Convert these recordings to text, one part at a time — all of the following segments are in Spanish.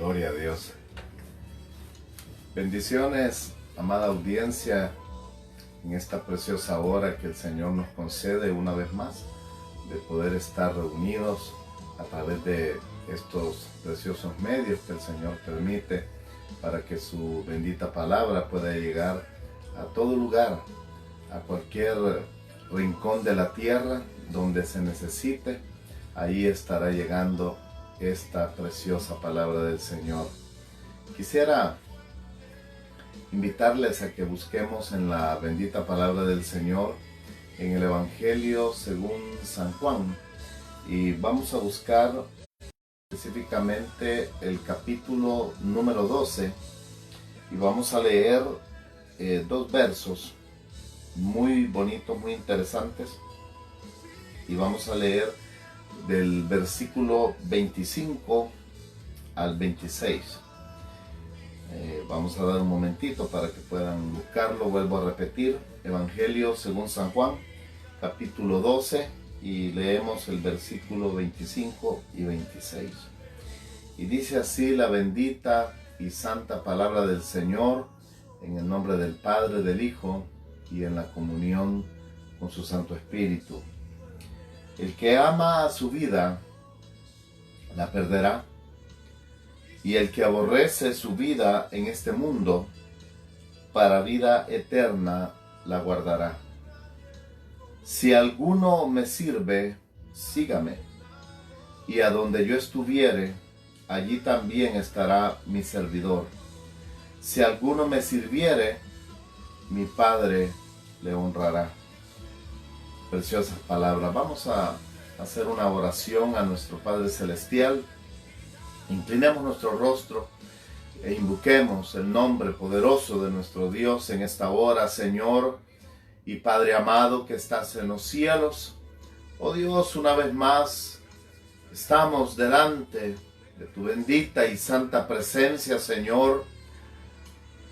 Gloria a Dios. Bendiciones, amada audiencia, en esta preciosa hora que el Señor nos concede una vez más de poder estar reunidos a través de estos preciosos medios que el Señor permite para que su bendita palabra pueda llegar a todo lugar, a cualquier rincón de la tierra donde se necesite. Ahí estará llegando esta preciosa palabra del Señor. Quisiera invitarles a que busquemos en la bendita palabra del Señor en el Evangelio según San Juan, y vamos a buscar específicamente el capítulo número 12 y vamos a leer dos versos muy bonitos, muy interesantes, y vamos a leer del versículo 25 al 26. Vamos a dar un momentito para que puedan buscarlo. Vuelvo a repetir, Evangelio según San Juan, capítulo 12, y leemos el versículo 25 y 26. Y dice así la bendita y santa palabra del Señor, en el nombre del Padre, del Hijo, y en la comunión con su Santo Espíritu. El que ama a su vida, la perderá, y el que aborrece su vida en este mundo, para vida eterna la guardará. Si alguno me sirve, sígame, y a donde yo estuviere, allí también estará mi servidor. Si alguno me sirviere, mi Padre le honrará. Preciosas palabras. Vamos a hacer una oración a nuestro Padre Celestial. Inclinemos nuestro rostro e invoquemos el nombre poderoso de nuestro Dios en esta hora, Señor y Padre amado que estás en los cielos. Oh Dios, una vez más estamos delante de tu bendita y santa presencia, Señor,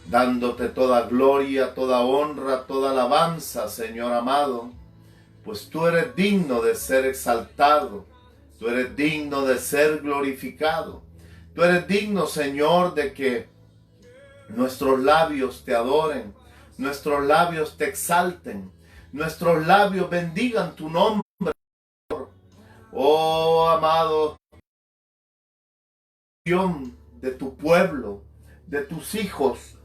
dándote toda gloria, toda honra, toda alabanza, Señor amado, pues tú eres digno de ser exaltado, tú eres digno de ser glorificado. Tú eres digno, Señor, de que nuestros labios te adoren, nuestros labios te exalten, nuestros labios bendigan tu nombre. Oh, amado, de tu pueblo, de tus hijos,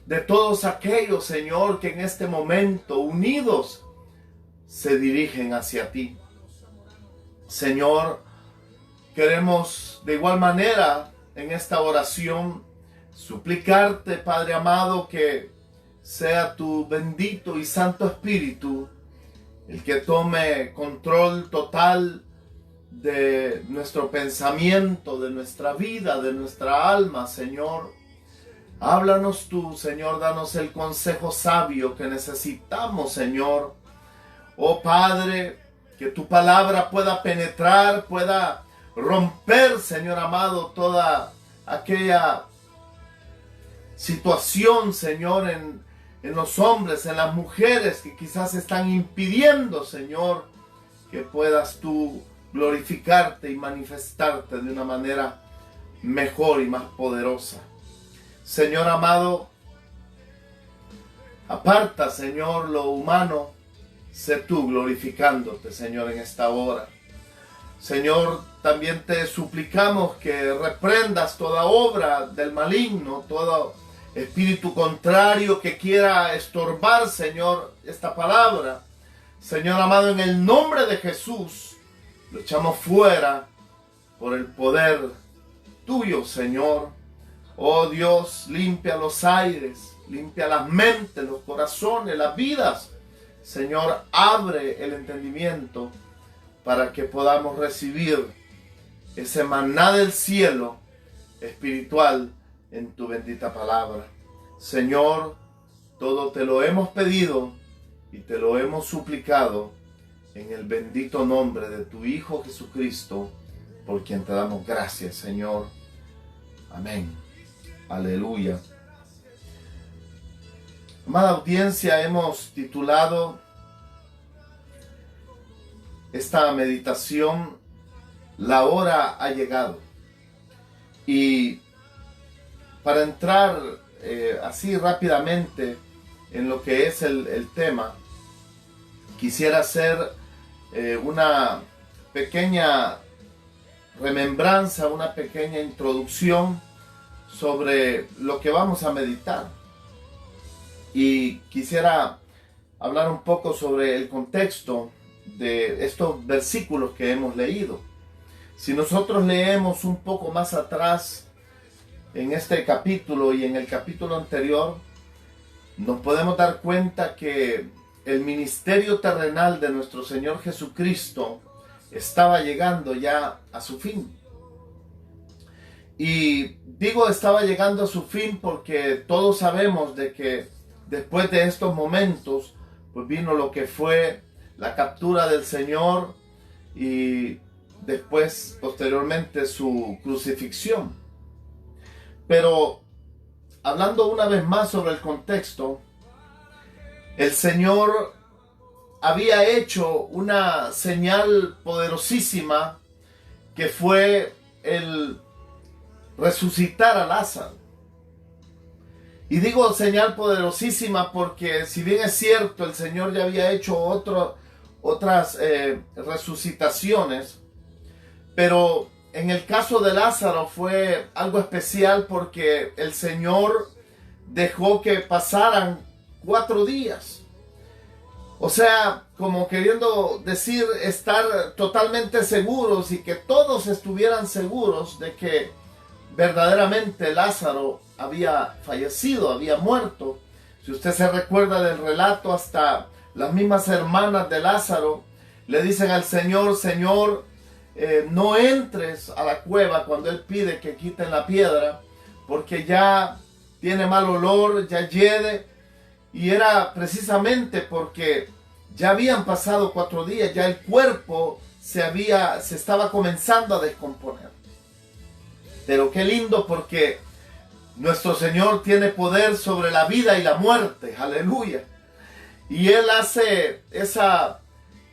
de todos aquellos, Señor, que en este momento unidos se dirigen hacia ti. Señor, queremos de igual manera en esta oración suplicarte, Padre amado, que sea tu bendito y santo Espíritu el que tome control total de nuestro pensamiento, de nuestra vida, de nuestra alma, Señor. Háblanos tú, Señor, danos el consejo sabio que necesitamos, Señor. Oh Padre, que tu palabra pueda penetrar, pueda romper, Señor amado, toda aquella situación, Señor, en los hombres, en las mujeres que quizás están impidiendo, Señor, que puedas tú glorificarte y manifestarte de una manera mejor y más poderosa. Señor amado, aparta, Señor, lo humano, sé tú glorificándote, Señor, en esta hora. Señor, también te suplicamos que reprendas toda obra del maligno, todo espíritu contrario que quiera estorbar, Señor, esta palabra. Señor amado, en el nombre de Jesús, lo echamos fuera por el poder tuyo, Señor. Oh Dios, limpia los aires, limpia las mentes, los corazones, las vidas. Señor, abre el entendimiento para que podamos recibir ese maná del cielo espiritual en tu bendita palabra. Señor, todo te lo hemos pedido y te lo hemos suplicado en el bendito nombre de tu Hijo Jesucristo, por quien te damos gracias, Señor. Amén. Aleluya. Amada audiencia, hemos titulado esta meditación, La hora ha llegado. Y para entrar así rápidamente en lo que es el tema, quisiera hacer una pequeña remembranza, una pequeña introducción sobre lo que vamos a meditar. Y quisiera hablar un poco sobre el contexto de estos versículos que hemos leído. Si nosotros leemos un poco más atrás en este capítulo y en el capítulo anterior, nos podemos dar cuenta que el ministerio terrenal de nuestro Señor Jesucristo estaba llegando ya a su fin. Y digo estaba llegando a su fin porque todos sabemos de que después de estos momentos, pues vino lo que fue la captura del Señor y después, posteriormente, su crucifixión. Pero, hablando una vez más sobre el contexto, el Señor había hecho una señal poderosísima que fue el resucitar a Lázaro. Y digo señal poderosísima porque si bien es cierto, el Señor ya había hecho otras resucitaciones, pero en el caso de Lázaro fue algo especial porque el Señor dejó que pasaran 4 días. O sea, como queriendo decir, estar totalmente seguros y que todos estuvieran seguros de que verdaderamente Lázaro había fallecido, había muerto. Si usted se recuerda del relato, hasta las mismas hermanas de Lázaro le dicen al Señor: Señor, no entres a la cueva cuando Él pide que quiten la piedra, porque ya tiene mal olor, ya hiede. Y era precisamente porque ya habían pasado 4 días, ya el cuerpo se estaba comenzando a descomponer. Pero qué lindo, porque nuestro Señor tiene poder sobre la vida y la muerte, aleluya. Y Él hace esa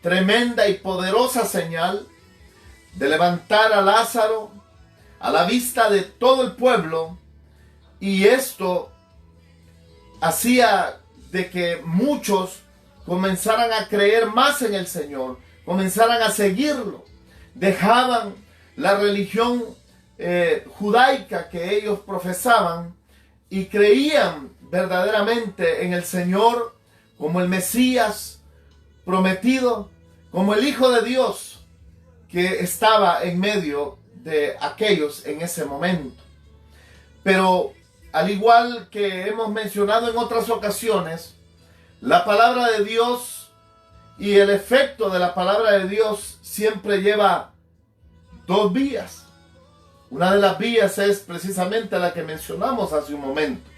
tremenda y poderosa señal de levantar a Lázaro a la vista de todo el pueblo, y esto hacía de que muchos comenzaran a creer más en el Señor, comenzaran a seguirlo, dejaban la religión judaica que ellos profesaban y creían verdaderamente en el Señor como el Mesías prometido, como el Hijo de Dios que estaba en medio de aquellos en ese momento. Pero al igual que hemos mencionado en otras ocasiones, la palabra de Dios y el efecto de la palabra de Dios siempre lleva 2 vías. Una de las vías es precisamente la que mencionamos hace un momento,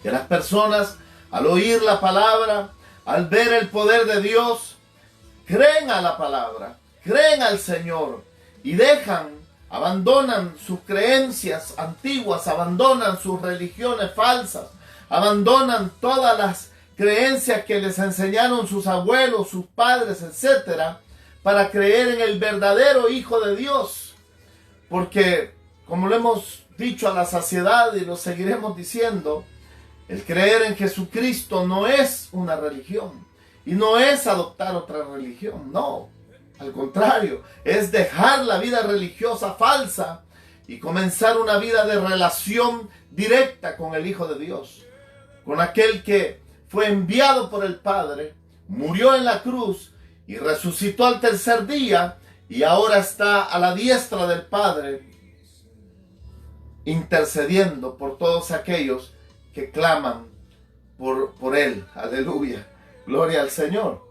que las personas, al oír la palabra, al ver el poder de Dios, creen a la palabra, creen al Señor y abandonan sus creencias antiguas, abandonan sus religiones falsas, abandonan todas las creencias que les enseñaron sus abuelos, sus padres, etcétera, para creer en el verdadero Hijo de Dios. Porque, como lo hemos dicho a la saciedad y lo seguiremos diciendo, el creer en Jesucristo no es una religión y no es adoptar otra religión, no. Al contrario, es dejar la vida religiosa falsa y comenzar una vida de relación directa con el Hijo de Dios, con aquel que fue enviado por el Padre, murió en la cruz y resucitó al 3er día, y ahora está a la diestra del Padre, intercediendo por todos aquellos que claman por Él. Aleluya, gloria al Señor.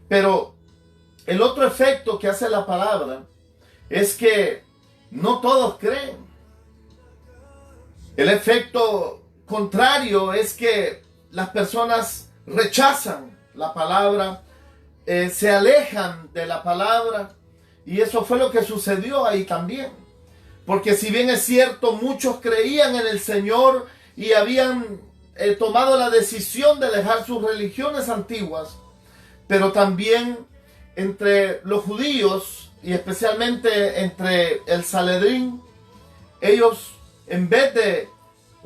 Pero el otro efecto que hace la palabra es que no todos creen. El efecto contrario es que las personas rechazan la palabra, se alejan de la palabra. Y eso fue lo que sucedió ahí también. Porque si bien es cierto, muchos creían en el Señor y habían tomado la decisión de dejar sus religiones antiguas, pero también entre los judíos y especialmente entre el Sanedrín, ellos en vez de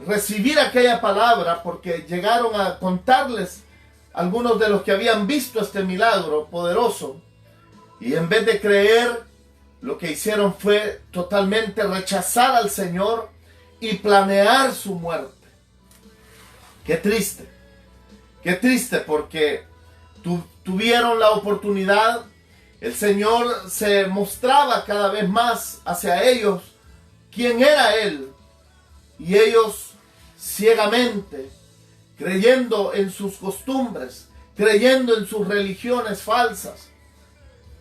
recibir aquella palabra, porque llegaron a contarles algunos de los que habían visto este milagro poderoso, y en vez de creer, lo que hicieron fue totalmente rechazar al Señor y planear su muerte. Qué triste, porque tuvieron la oportunidad. El Señor se mostraba cada vez más hacia ellos quién era Él, y ellos ciegamente, creyendo en sus costumbres, creyendo en sus religiones falsas,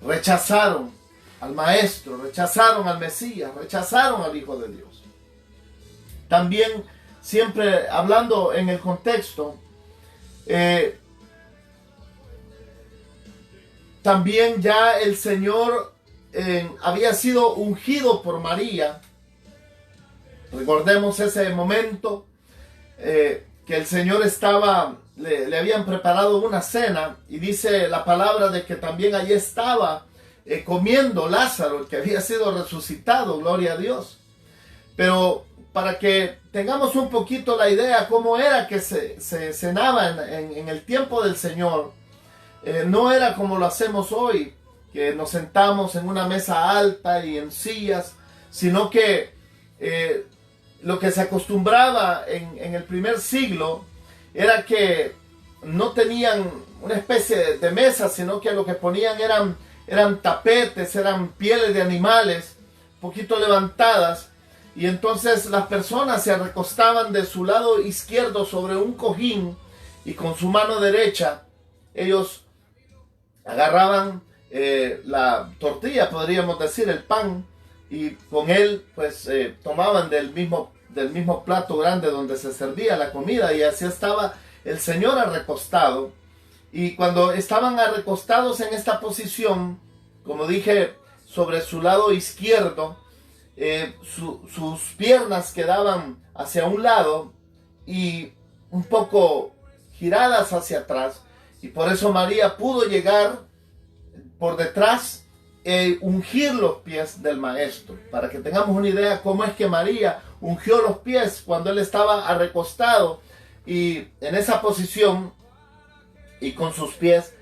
rechazaron al Maestro, rechazaron al Mesías, rechazaron al Hijo de Dios. También, siempre hablando en el contexto, también ya el Señor había sido ungido por María. Recordemos ese momento que el Señor le habían preparado una cena, y dice la palabra de que también allí estaba comiendo Lázaro, el que había sido resucitado, gloria a Dios. Pero para que tengamos un poquito la idea cómo era que se cenaba en el tiempo del Señor, no era como lo hacemos hoy, que nos sentamos en una mesa alta y en sillas, sino que lo que se acostumbraba en el primer siglo era que no tenían una especie de mesa, sino que lo que ponían eran tapetes, eran pieles de animales, un poquito levantadas, y entonces las personas se recostaban de su lado izquierdo sobre un cojín, y con su mano derecha ellos agarraban la tortilla, podríamos decir, el pan, y con él pues tomaban del mismo plato grande donde se servía la comida, y así estaba el Señor arrecostado. Y cuando estaban arrecostados en esta posición, como dije, sobre su lado izquierdo, sus piernas quedaban hacia un lado y un poco giradas hacia atrás, y por eso María pudo llegar por detrás e ungir los pies del Maestro. Para que tengamos una idea cómo es que María ungió los pies cuando él estaba recostado y en esa posición, y con sus pies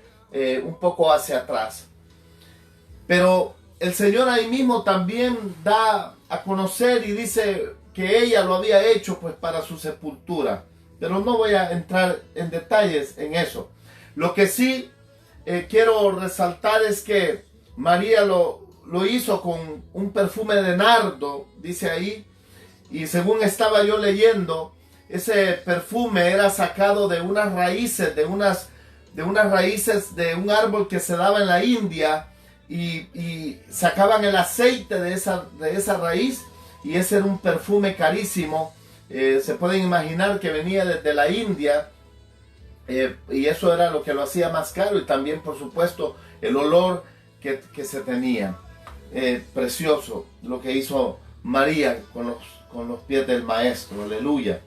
un poco hacia atrás. Pero el Señor ahí mismo también da a conocer y dice que ella lo había hecho pues para su sepultura. Pero no voy a entrar en detalles en eso. Lo que sí quiero resaltar es que María lo hizo con un perfume de nardo, dice ahí, y según estaba yo leyendo, ese perfume era sacado de unas raíces, de unas raíces de un árbol que se daba en la India, y sacaban el aceite de esa raíz, y ese era un perfume carísimo. Se pueden imaginar que venía desde la India, y eso era lo que lo hacía más caro, y también por supuesto el olor que se tenía. Precioso lo que hizo María con los pies del Maestro, aleluya.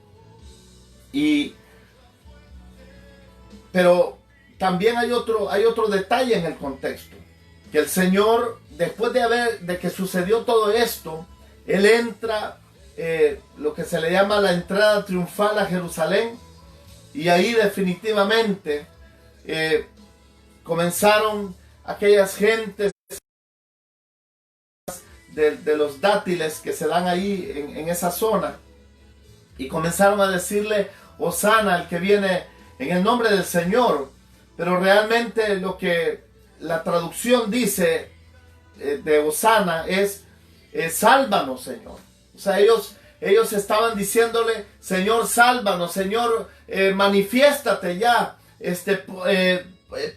Pero también hay otro detalle en el contexto, que el Señor, después de que sucedió todo esto, Él entra, lo que se le llama la entrada triunfal a Jerusalén, y ahí definitivamente comenzaron aquellas gentes de los dátiles que se dan ahí en esa zona, y comenzaron a decirle Hosana al que viene en el nombre del Señor. Pero realmente lo que la traducción dice de Hosana es sálvanos, Señor. O sea, ellos estaban diciéndole, Señor, sálvanos, Señor, manifiéstate ya,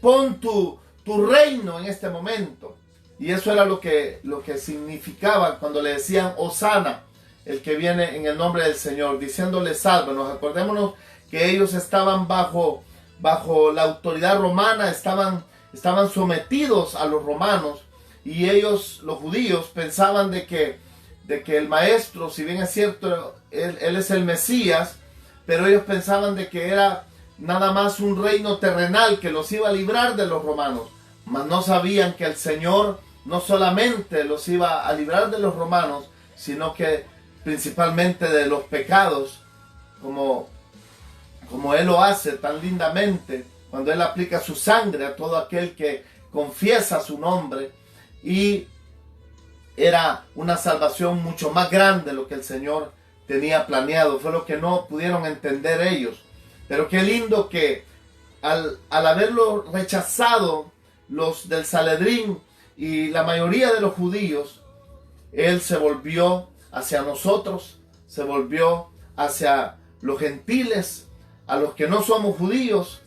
pon tu reino en este momento. Y eso era lo que significaba cuando le decían Hosana, el que viene en el nombre del Señor, diciéndole sálvanos. Acordémonos que ellos estaban bajo la autoridad romana, estaban sometidos a los romanos, y ellos, los judíos, pensaban de que el Maestro, si bien es cierto, él es el Mesías, pero ellos pensaban de que era nada más un reino terrenal que los iba a librar de los romanos, mas no sabían que el Señor no solamente los iba a librar de los romanos, sino que principalmente de los pecados, como Él lo hace tan lindamente, cuando Él aplica su sangre a todo aquel que confiesa su nombre. Y era una salvación mucho más grande lo que el Señor tenía planeado. Fue lo que no pudieron entender ellos. Pero qué lindo que al haberlo rechazado los del Sanedrín y la mayoría de los judíos, Él se volvió hacia nosotros, se volvió hacia los gentiles, a los que no somos judíos,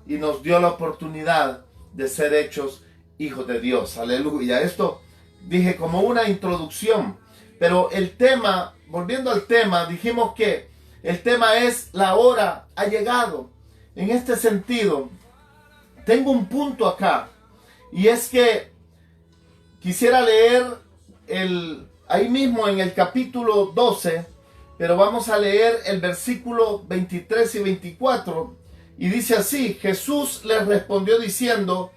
y nos dio la oportunidad de ser hechos hijos de Dios. Aleluya. Esto dije como una introducción, pero el tema, volviendo al tema, dijimos que el tema es: la hora ha llegado. En este sentido, tengo un punto acá, y es que quisiera leer ahí mismo en el capítulo 12, pero vamos a leer el versículo 23 y 24, y dice así: Jesús les respondió diciendo: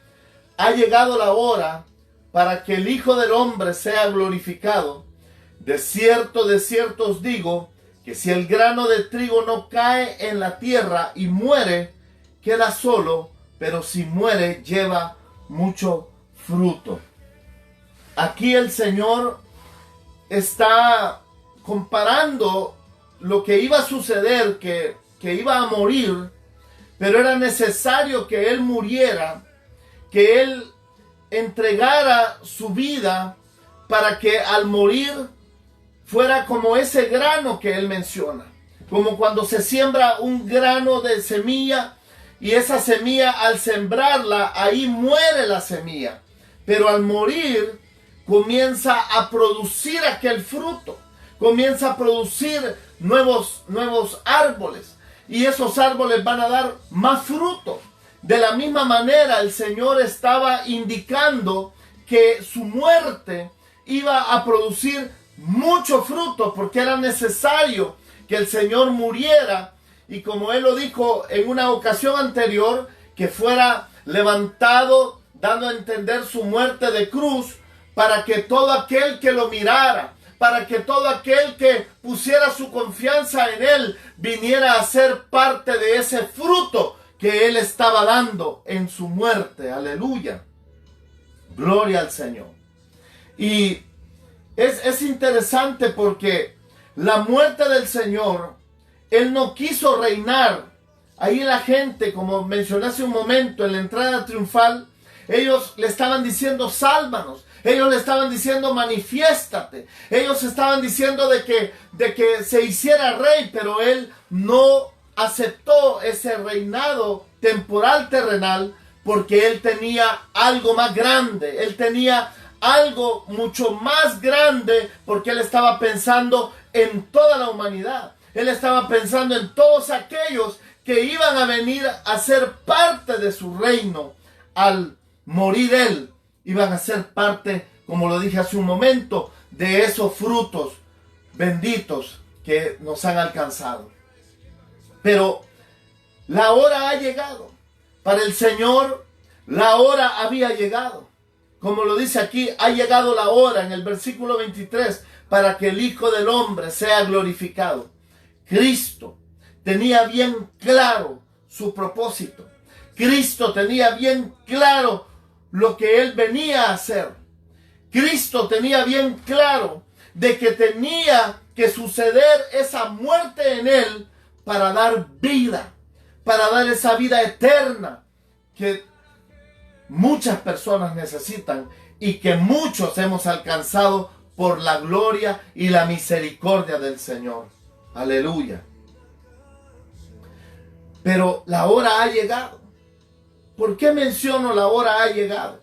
ha llegado la hora para que el Hijo del Hombre sea glorificado. De cierto os digo, que si el grano de trigo no cae en la tierra y muere, queda solo, pero si muere, lleva mucho fruto. Aquí el Señor está comparando lo que iba a suceder, que iba a morir, pero era necesario que Él muriera, que Él entregara su vida para que al morir fuera como ese grano que Él menciona, como cuando se siembra un grano de semilla, y esa semilla, al sembrarla, ahí muere la semilla, pero al morir comienza a producir aquel fruto, comienza a producir nuevos árboles, y esos árboles van a dar más fruto. De la misma manera, el Señor estaba indicando que su muerte iba a producir mucho fruto, porque era necesario que el Señor muriera, y como Él lo dijo en una ocasión anterior, que fuera levantado, dando a entender su muerte de cruz, para que todo aquel que lo mirara, para que todo aquel que pusiera su confianza en Él, viniera a ser parte de ese fruto que Él estaba dando en su muerte. Aleluya. Gloria al Señor. Y es interesante porque la muerte del Señor, Él no quiso reinar. Ahí la gente, como mencioné hace un momento, en la entrada triunfal, ellos le estaban diciendo: sálvanos. Ellos le estaban diciendo: manifiéstate. Ellos estaban diciendo de que se hiciera rey, pero Él no aceptó ese reinado temporal terrenal, porque Él tenía algo más grande. Él tenía algo mucho más grande, porque Él estaba pensando en toda la humanidad. Él estaba pensando en todos aquellos que iban a venir a ser parte de su reino. Al morir Él, iban a ser parte, como lo dije hace un momento, de esos frutos benditos que nos han alcanzado. Pero la hora ha llegado. Para el Señor, la hora había llegado. Como lo dice aquí, ha llegado la hora en el versículo 23 para que el Hijo del Hombre sea glorificado. Cristo tenía bien claro su propósito. Cristo tenía bien claro lo que Él venía a hacer. Cristo tenía bien claro de que tenía que suceder esa muerte en Él para dar vida, para dar esa vida eterna que muchas personas necesitan y que muchos hemos alcanzado por la gloria y la misericordia del Señor. Aleluya. Pero la hora ha llegado. ¿Por qué menciono la hora ha llegado?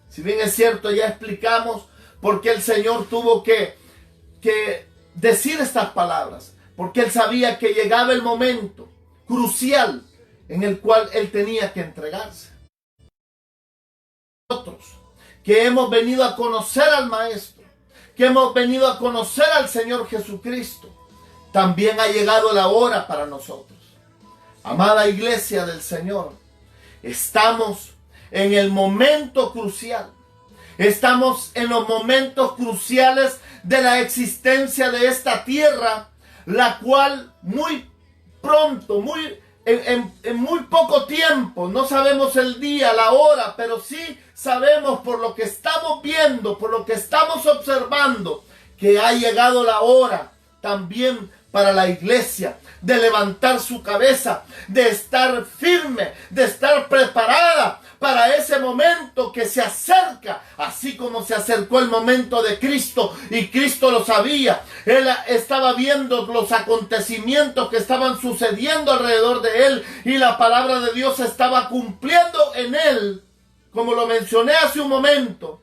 Si bien es cierto, ya explicamos por qué el Señor tuvo que decir estas palabras. Porque Él sabía que llegaba el momento crucial en el cual Él tenía que entregarse. Nosotros, que hemos venido a conocer al Maestro, que hemos venido a conocer al Señor Jesucristo, también ha llegado la hora para nosotros. Amada iglesia del Señor, estamos en el momento crucial. Estamos en los momentos cruciales de la existencia de esta tierra, la cual muy pronto, en muy poco tiempo, no sabemos el día, la hora, pero sí sabemos por lo que estamos viendo, por lo que estamos observando, que ha llegado la hora también para la iglesia de levantar su cabeza, de estar firme, de estar preparada para ese momento que se acerca, así como se acercó el momento de Cristo, y Cristo lo sabía. Él estaba viendo los acontecimientos que estaban sucediendo alrededor de él, y la palabra de Dios estaba cumpliendo en él, como lo mencioné hace un momento.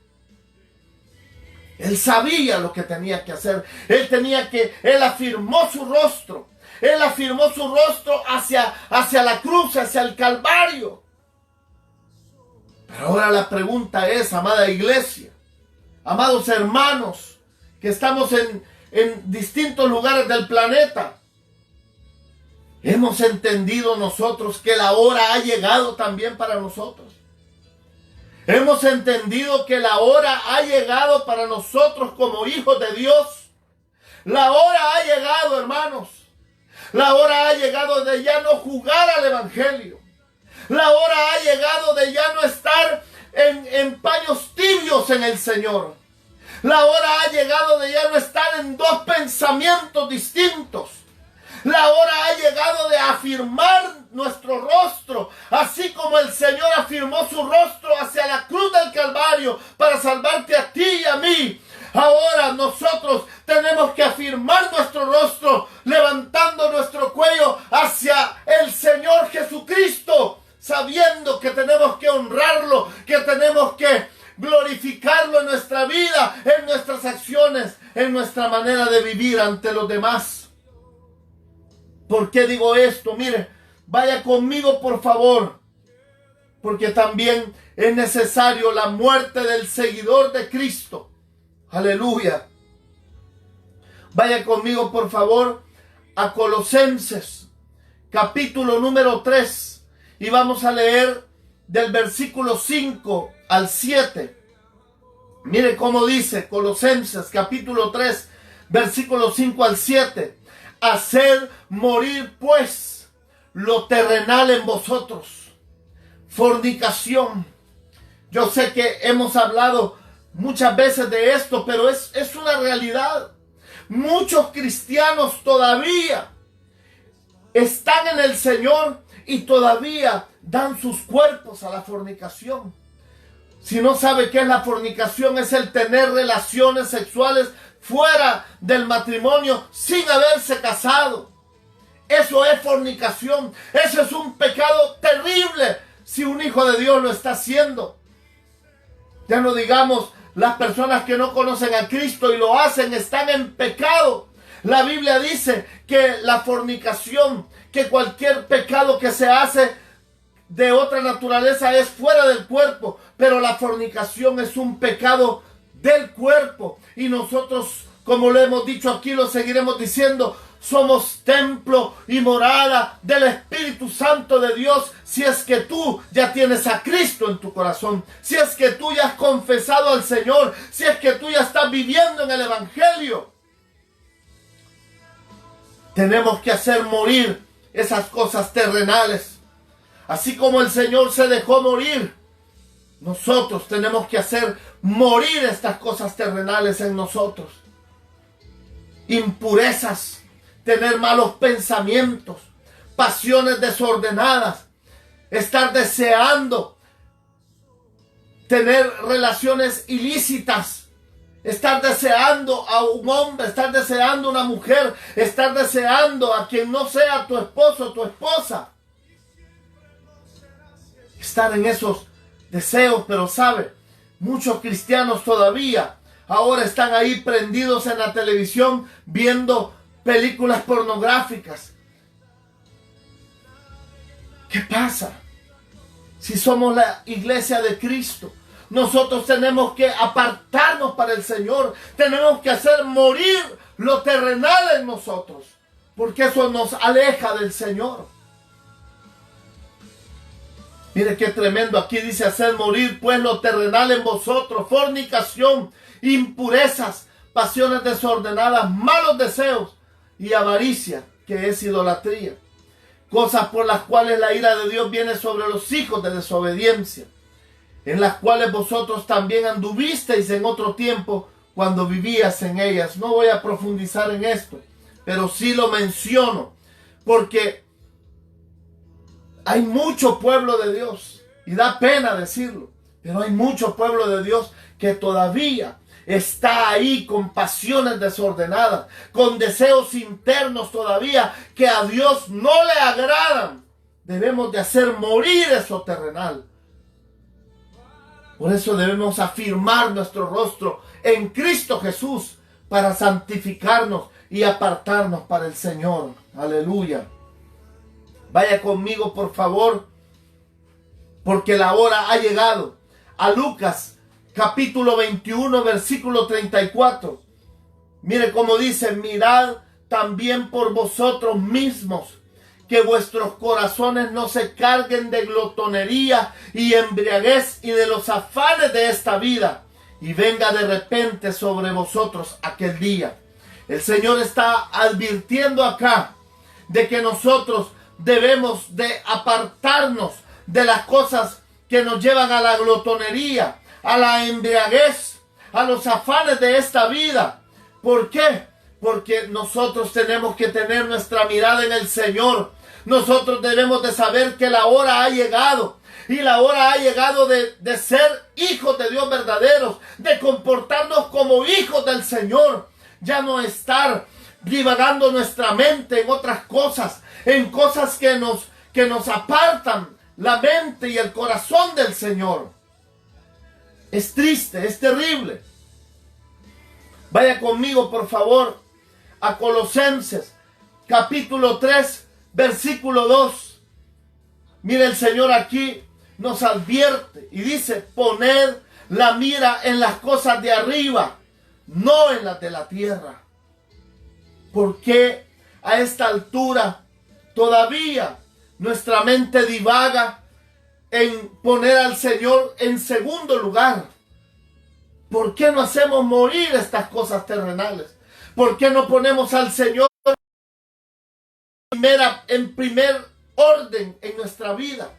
Él sabía lo que tenía que hacer. Él afirmó su rostro. Él afirmó su rostro hacia la cruz, hacia el Calvario. Pero ahora la pregunta es, amada iglesia, amados hermanos, que estamos en distintos lugares del planeta, ¿hemos entendido nosotros que la hora ha llegado también para nosotros? Hemos entendido que la hora ha llegado para nosotros como hijos de Dios. La hora ha llegado, hermanos. La hora ha llegado de ya no jugar al evangelio. La hora ha llegado de ya no estar en paños tibios en el Señor. La hora ha llegado de ya no estar en dos pensamientos distintos. La hora ha llegado de afirmar nuestro rostro, así como el Señor afirmó su rostro hacia la cruz del Calvario para salvarte a ti y a mí. Ahora nosotros tenemos que afirmar nuestro rostro, levantando nuestro cuello hacia el Señor Jesucristo, sabiendo que tenemos que honrarlo, que tenemos que glorificarlo en nuestra vida, en nuestras acciones, en nuestra manera de vivir ante los demás. ¿Por qué digo esto? Mire, vaya conmigo por favor, porque también es necesario la muerte del seguidor de Cristo. Aleluya. Vaya conmigo por favor a Colosenses, capítulo número 3, y vamos a leer del versículo 5 al 7. Mire cómo dice Colosenses, capítulo 3, versículo 5 al 7. Haced morir pues lo terrenal en vosotros. Fornicación. Yo sé que hemos hablado muchas veces de esto, pero es una realidad. Muchos cristianos todavía están en el Señor y todavía dan sus cuerpos a la fornicación. Si no sabe qué es la fornicación, es el tener relaciones sexuales fuera del matrimonio sin haberse casado. Eso es fornicación. Eso es un pecado terrible si un hijo de Dios lo está haciendo. Ya no digamos las personas que no conocen a Cristo y lo hacen, están en pecado. La Biblia dice que la fornicación, que cualquier pecado que se hace de otra naturaleza es fuera del cuerpo, pero la fornicación es un pecado del cuerpo, y nosotros, como lo hemos dicho aquí, lo seguiremos diciendo, somos templo y morada del Espíritu Santo de Dios, si es que tú ya tienes a Cristo en tu corazón, si es que tú ya has confesado al Señor, si es que tú ya estás viviendo en el Evangelio. Tenemos que hacer morir esas cosas terrenales. Así como el Señor se dejó morir, nosotros tenemos que hacer morir estas cosas terrenales en nosotros. Impurezas, tener malos pensamientos, pasiones desordenadas, estar deseando tener relaciones ilícitas, estar deseando a un hombre, estar deseando a una mujer, estar deseando a quien no sea tu esposo o tu esposa. Estar en esos deseos, pero sabe, muchos cristianos todavía ahora están ahí prendidos en la televisión viendo películas pornográficas. ¿Qué pasa? Si somos la iglesia de Cristo, nosotros tenemos que apartarnos para el Señor. Tenemos que hacer morir lo terrenal en nosotros, porque eso nos aleja del Señor. Mire qué tremendo. Aquí dice: hacer morir pues lo terrenal en vosotros, fornicación, impurezas, pasiones desordenadas, malos deseos y avaricia, que es idolatría. Cosas por las cuales la ira de Dios viene sobre los hijos de desobediencia, en las cuales vosotros también anduvisteis en otro tiempo cuando vivías en ellas. No voy a profundizar en esto, pero sí lo menciono, porque hay mucho pueblo de Dios, y da pena decirlo, pero hay mucho pueblo de Dios que todavía está ahí con pasiones desordenadas, con deseos internos todavía que a Dios no le agradan. Debemos de hacer morir eso terrenal. Por eso debemos afirmar nuestro rostro en Cristo Jesús para santificarnos y apartarnos para el Señor. Aleluya. Vaya conmigo, por favor, porque la hora ha llegado. A Lucas capítulo 21, versículo 34. Mire cómo dice: mirad también por vosotros mismos, que vuestros corazones no se carguen de glotonería y embriaguez y de los afanes de esta vida, y venga de repente sobre vosotros aquel día. El Señor está advirtiendo acá de que nosotros debemos de apartarnos de las cosas que nos llevan a la glotonería, a la embriaguez, a los afanes de esta vida. ¿Por qué? Porque nosotros tenemos que tener nuestra mirada en el Señor. Nosotros debemos de saber que la hora ha llegado. Y la hora ha llegado de ser hijos de Dios verdaderos, de comportarnos como hijos del Señor. Ya no estar divagando nuestra mente en otras cosas, en cosas que nos apartan la mente y el corazón del Señor. Es triste, es terrible. Vaya conmigo, por favor, a Colosenses capítulo 3, versículo 2. Mire, el Señor aquí nos advierte y dice: poned la mira en las cosas de arriba, no en las de la tierra. ¿Por qué a esta altura todavía nuestra mente divaga en poner al Señor en segundo lugar? ¿Por qué no hacemos morir estas cosas terrenales? ¿Por qué no ponemos al Señor en primer orden en nuestra vida?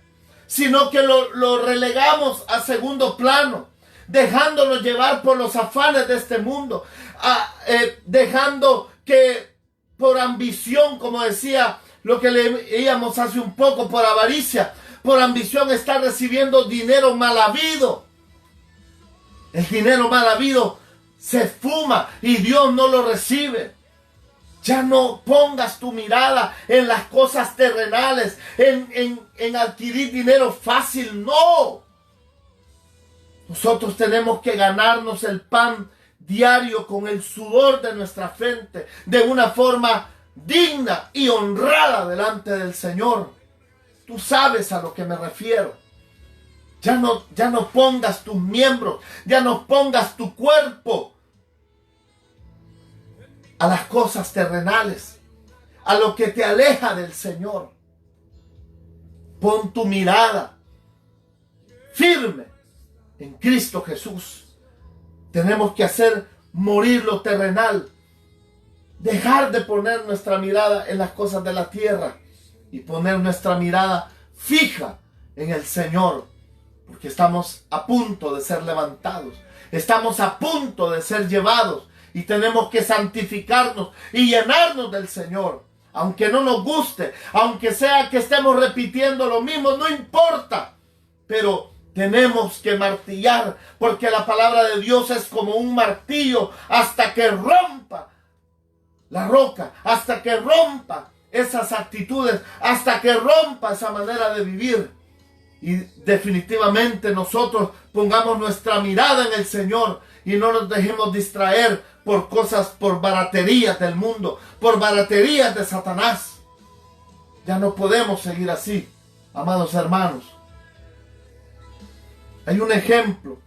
Sino que lo relegamos a segundo plano, dejándonos llevar por los afanes de este mundo, dejando que por ambición, como decía lo que leíamos hace un poco, por avaricia, por ambición, está recibiendo dinero mal habido. El dinero mal habido se fuma y Dios no lo recibe. Ya no pongas tu mirada en las cosas terrenales, en adquirir dinero fácil, no. Nosotros tenemos que ganarnos el pan diario con el sudor de nuestra frente, de una forma digna y honrada delante del Señor. Tú sabes a lo que me refiero. Ya no pongas tus miembros, ya no pongas tu cuerpo a las cosas terrenales, a lo que te aleja del Señor. Pon tu mirada firme en Cristo Jesús. Tenemos que hacer morir lo terrenal, dejar de poner nuestra mirada en las cosas de la tierra y poner nuestra mirada fija en el Señor, porque estamos a punto de ser levantados, estamos a punto de ser llevados y tenemos que santificarnos y llenarnos del Señor. Aunque no nos guste, aunque sea que estemos repitiendo lo mismo, no importa, pero tenemos que martillar, porque la palabra de Dios es como un martillo hasta que rompa la roca, hasta que rompa esas actitudes, hasta que rompa esa manera de vivir. Y definitivamente nosotros pongamos nuestra mirada en el Señor y no nos dejemos distraer por cosas, por baraterías del mundo, por baraterías de Satanás. Ya no podemos seguir así, amados hermanos. Hay un ejemplo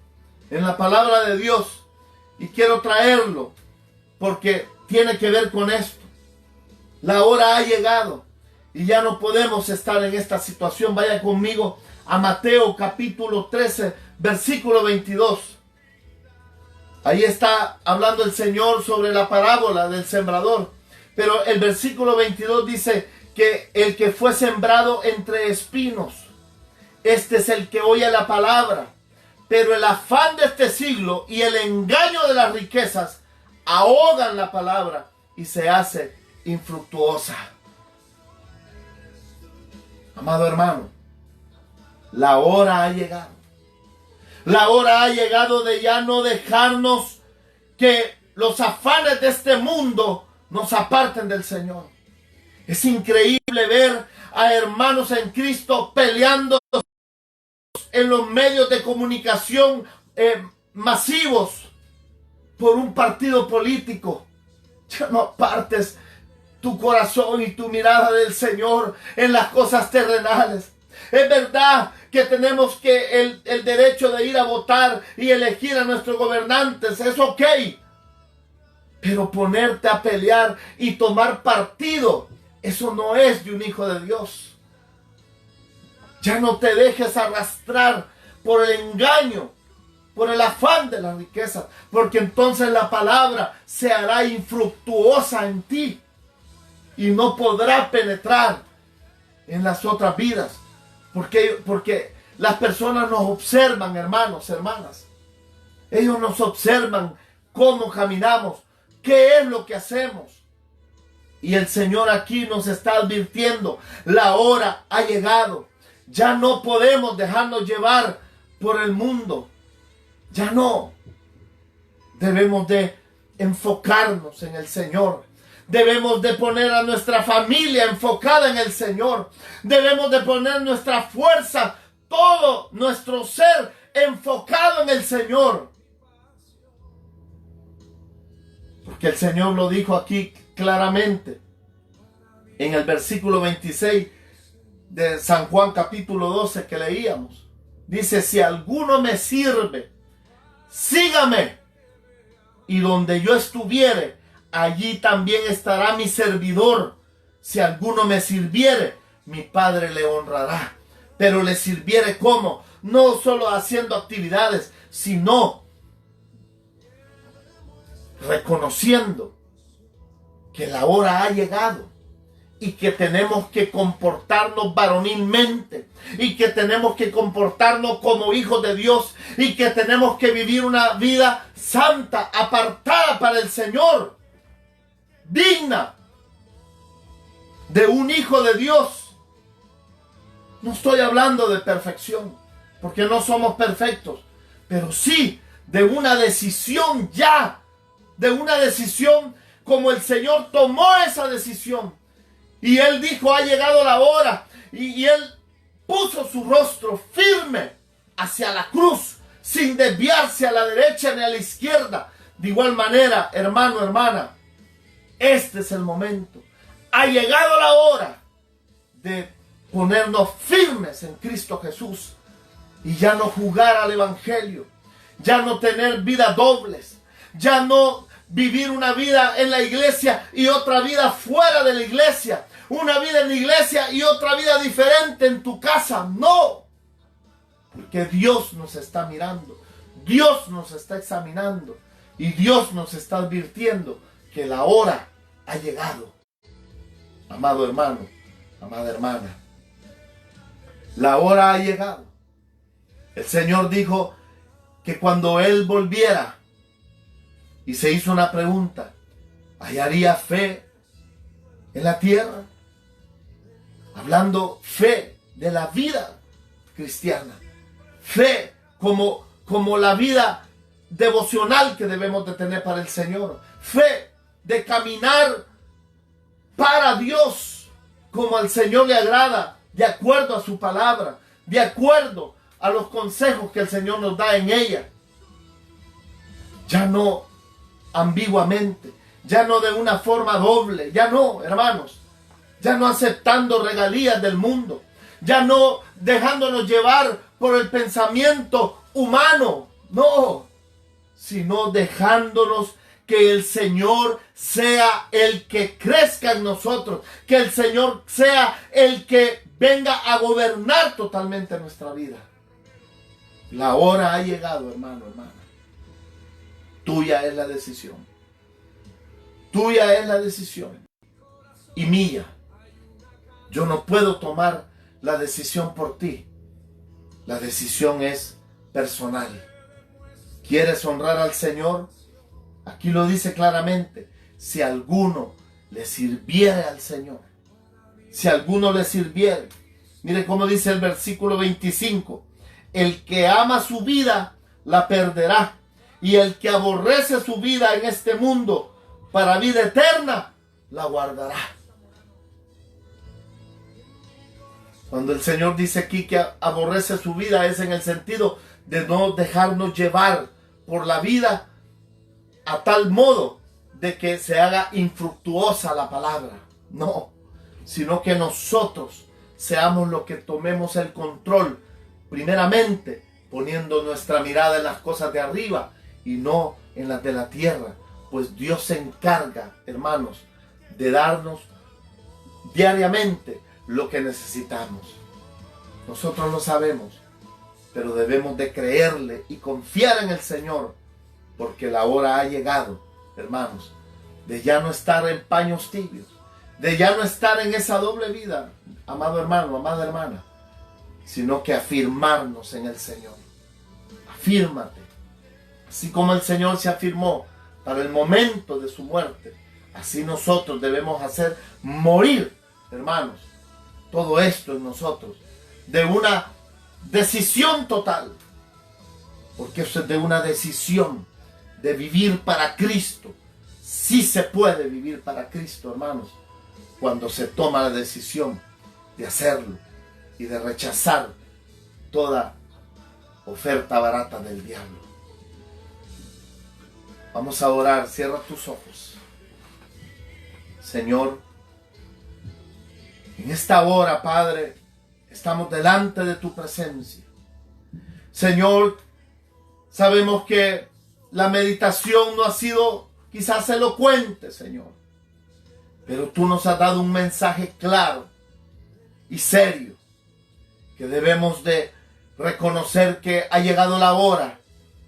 en la palabra de Dios y quiero traerlo porque tiene que ver con esto. La hora ha llegado y ya no podemos estar en esta situación. Vaya conmigo a Mateo capítulo 13, versículo 22. Ahí está hablando el Señor sobre la parábola del sembrador. Pero el versículo 22 dice que el que fue sembrado entre espinos, este es el que oye la palabra, pero el afán de este siglo y el engaño de las riquezas ahogan la palabra y se hace infructuosa. Amado hermano, la hora ha llegado. La hora ha llegado de ya no dejarnos que los afanes de este mundo nos aparten del Señor. Es increíble ver a hermanos en Cristo peleando en los medios de comunicación masivos por un partido político. Ya no apartes tu corazón y tu mirada del Señor en las cosas terrenales. Es verdad que tenemos que el derecho de ir a votar y elegir a nuestros gobernantes, es ok. Pero ponerte a pelear y tomar partido, eso no es de un hijo de Dios. Ya no te dejes arrastrar por el engaño, por el afán de las riquezas, porque entonces la palabra se hará infructuosa en ti y no podrá penetrar en las otras vidas. Porque las personas nos observan, hermanos, hermanas. Ellos nos observan cómo caminamos, qué es lo que hacemos. Y el Señor aquí nos está advirtiendo, la hora ha llegado. Ya no podemos dejarnos llevar por el mundo. Ya no. Debemos de enfocarnos en el Señor. Debemos de poner a nuestra familia enfocada en el Señor. Debemos de poner nuestra fuerza, todo nuestro ser enfocado en el Señor. Porque el Señor lo dijo aquí claramente en el versículo 26 de San Juan capítulo 12 que leíamos. Dice, si alguno me sirve, sígame, y donde yo estuviere, allí también estará mi servidor. Si alguno me sirviere, mi Padre le honrará. Pero le sirviere ¿cómo? No solo haciendo actividades, sino reconociendo que la hora ha llegado y que tenemos que comportarnos varonilmente y que tenemos que comportarnos como hijos de Dios y que tenemos que vivir una vida santa, apartada para el Señor, digna de un hijo de Dios. No estoy hablando de perfección, porque no somos perfectos, pero sí de una decisión ya, de una decisión como el Señor tomó esa decisión. Y Él dijo, ha llegado la hora. Y Él puso su rostro firme hacia la cruz, sin desviarse a la derecha ni a la izquierda. De igual manera, hermano, hermana, este es el momento. Ha llegado la hora de ponernos firmes en Cristo Jesús y ya no jugar al Evangelio, ya no tener vidas dobles, ya no vivir una vida en la iglesia y otra vida fuera de la iglesia, una vida en la iglesia y otra vida diferente en tu casa. No, porque Dios nos está mirando, Dios nos está examinando y Dios nos está advirtiendo que la hora ha llegado. Amado hermano, amada hermana, la hora ha llegado. El Señor dijo que cuando Él volviera, y se hizo una pregunta, ¿hallaría fe en la tierra? Hablando fe de la vida cristiana, fe como la vida devocional que debemos de tener para el Señor, fe de caminar para Dios como al Señor le agrada, de acuerdo a su palabra, de acuerdo a los consejos que el Señor nos da en ella. Ya no ambiguamente, ya no de una forma doble, ya no, hermanos, ya no aceptando regalías del mundo, ya no dejándonos llevar por el pensamiento humano, no, sino dejándonos que el Señor sea el que crezca en nosotros, que el Señor sea el que venga a gobernar totalmente nuestra vida. La hora ha llegado, hermano, hermana. Tuya es la decisión. Tuya es la decisión. Y mía. Yo no puedo tomar la decisión por ti. La decisión es personal. ¿Quieres honrar al Señor? Aquí lo dice claramente. Si alguno le sirviere al Señor. Si alguno le sirviere. Mire cómo dice el versículo 25. El que ama su vida la perderá. Y el que aborrece su vida en este mundo para vida eterna la guardará. Cuando el Señor dice aquí que aborrece su vida, es en el sentido de no dejarnos llevar por la vida a tal modo de que se haga infructuosa la palabra. No, sino que nosotros seamos los que tomemos el control, primeramente poniendo nuestra mirada en las cosas de arriba y no en las de la tierra. Pues Dios se encarga, hermanos, de darnos diariamente lo que necesitamos. Nosotros lo sabemos, pero debemos de creerle y confiar en el Señor, porque la hora ha llegado, hermanos, de ya no estar en paños tibios, de ya no estar en esa doble vida, amado hermano, amada hermana, sino que afirmarnos en el Señor. Afírmate, así como el Señor se afirmó para el momento de su muerte, así nosotros debemos hacer morir, hermanos, todo esto en nosotros, de una decisión total, porque eso es de una decisión de vivir para Cristo. Sí se puede vivir para Cristo, hermanos, cuando se toma la decisión de hacerlo y de rechazar toda oferta barata del diablo. Vamos a orar, cierra tus ojos. Señor, en esta hora, Padre, estamos delante de tu presencia. Señor, sabemos que la meditación no ha sido quizás elocuente, Señor, pero tú nos has dado un mensaje claro y serio, que debemos de reconocer que ha llegado la hora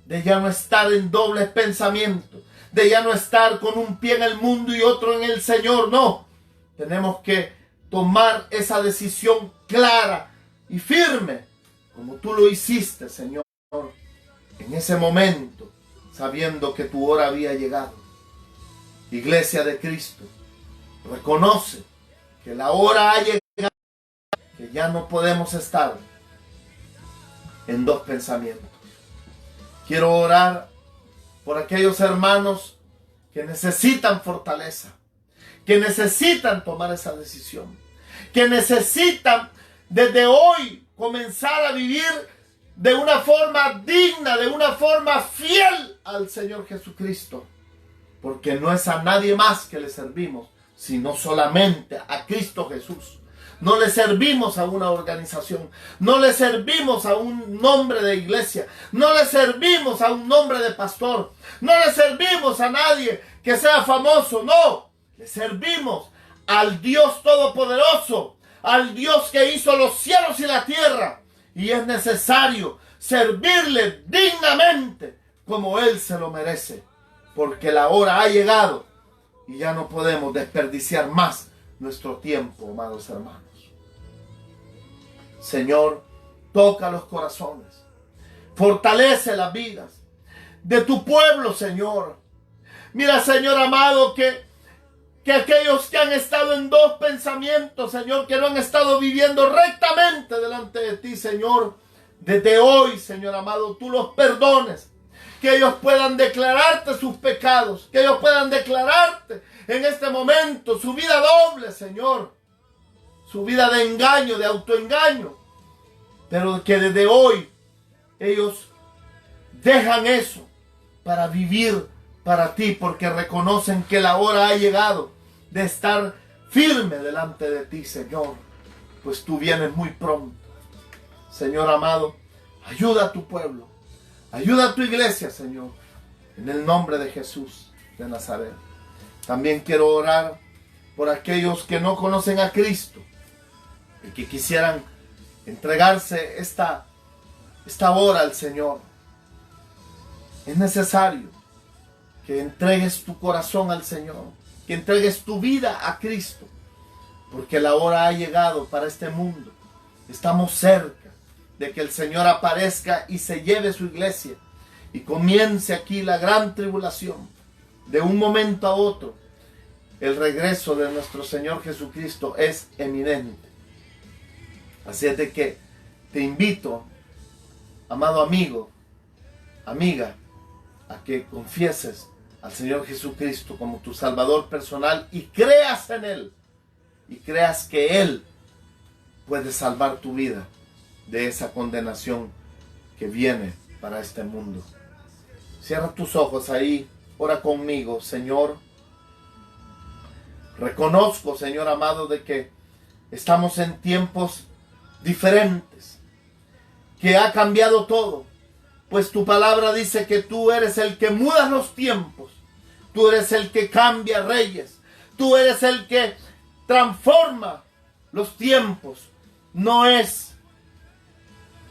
de ya no estar en dobles pensamientos, de ya no estar con un pie en el mundo y otro en el Señor. No, tenemos que tomar esa decisión clara y firme, como tú lo hiciste, Señor, en ese momento, sabiendo que tu hora había llegado. Iglesia de Cristo, reconoce que la hora ha llegado, que ya no podemos estar en dos pensamientos. Quiero orar por aquellos hermanos que necesitan fortaleza, que necesitan tomar esa decisión, que necesitan desde hoy comenzar a vivir de una forma digna, de una forma fiel al Señor Jesucristo, porque no es a nadie más que le servimos, sino solamente a Cristo Jesús. No le servimos a una organización, no le servimos a un nombre de iglesia, no le servimos a un nombre de pastor, no le servimos a nadie que sea famoso, no, le servimos al Dios Todopoderoso, al Dios que hizo los cielos y la tierra, y es necesario servirle dignamente como Él se lo merece, porque la hora ha llegado y ya no podemos desperdiciar más nuestro tiempo, amados hermanos. Señor, toca los corazones, fortalece las vidas de tu pueblo, Señor. Mira, Señor amado, que aquellos que han estado en dos pensamientos, Señor, que no han estado viviendo rectamente delante de ti, Señor, desde hoy, Señor amado, tú los perdones, que ellos puedan declararte sus pecados, que ellos puedan declararte en este momento su vida doble, Señor, su vida de engaño, de autoengaño, pero que desde hoy ellos dejan eso para vivir para ti, porque reconocen que la hora ha llegado de estar firme delante de ti, Señor, pues tú vienes muy pronto. Señor amado, ayuda a tu pueblo, ayuda a tu iglesia, Señor, en el nombre de Jesús de Nazaret. También quiero orar por aquellos que no conocen a Cristo y que quisieran entregarse esta hora al Señor. Es necesario que entregues tu corazón al Señor, que entregues tu vida a Cristo, porque la hora ha llegado para este mundo. Estamos cerca de que el Señor aparezca y se lleve su iglesia y comience aquí la gran tribulación. De un momento a otro, el regreso de nuestro Señor Jesucristo es eminente. Así es de que te invito, amado amigo, amiga, a que confieses al Señor Jesucristo como tu Salvador personal y creas en Él. Y creas que Él puede salvar tu vida de esa condenación que viene para este mundo. Cierra tus ojos ahí, ora conmigo. Señor, reconozco, Señor amado, de que estamos en tiempos diferentes, que ha cambiado todo, pues tu palabra dice que tú eres el que muda los tiempos, tú eres el que cambia reyes, tú eres el que transforma los tiempos. No es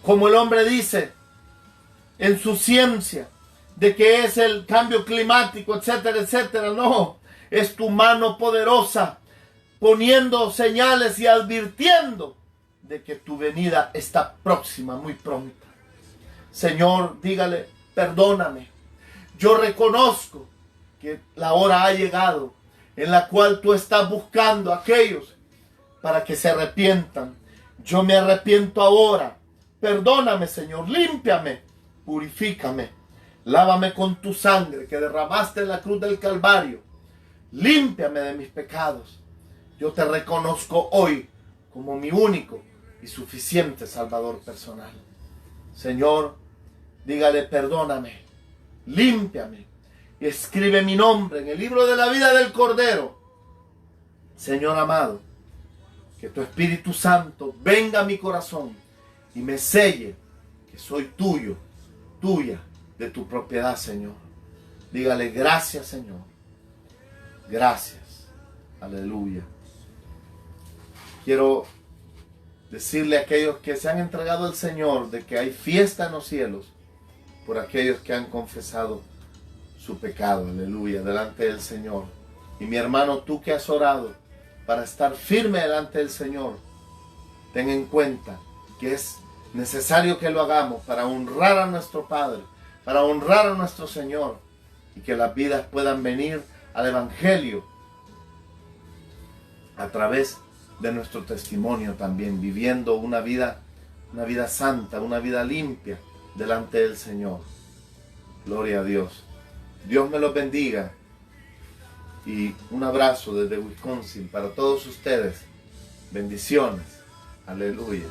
como el hombre dice en su ciencia, de que es el cambio climático, etcétera, etcétera. No, es tu mano poderosa poniendo señales y advirtiendo de que tu venida está próxima, muy pronta. Señor, dígale, perdóname. Yo reconozco que la hora ha llegado en la cual tú estás buscando a aquellos para que se arrepientan. Yo me arrepiento ahora. Perdóname, Señor, límpiame, purifícame, lávame con tu sangre que derramaste en la cruz del Calvario. Límpiame de mis pecados. Yo te reconozco hoy como mi único y suficiente Salvador personal. Señor, dígale, perdóname, límpiame y escribe mi nombre en el libro de la vida del Cordero. Señor amado, que tu Espíritu Santo venga a mi corazón y me selle que soy tuyo, tuya, de tu propiedad, Señor. Dígale, gracias, Señor. Gracias. Aleluya. Quiero decirle a aquellos que se han entregado al Señor de que hay fiesta en los cielos por aquellos que han confesado su pecado, aleluya, delante del Señor. Y mi hermano, tú que has orado para estar firme delante del Señor, ten en cuenta que es necesario que lo hagamos para honrar a nuestro Padre, para honrar a nuestro Señor, y que las vidas puedan venir al Evangelio a través de nuestro testimonio también, viviendo una vida santa, una vida limpia delante del Señor. Gloria a Dios. Dios me los bendiga y un abrazo desde Wisconsin para todos ustedes. Bendiciones. Aleluya.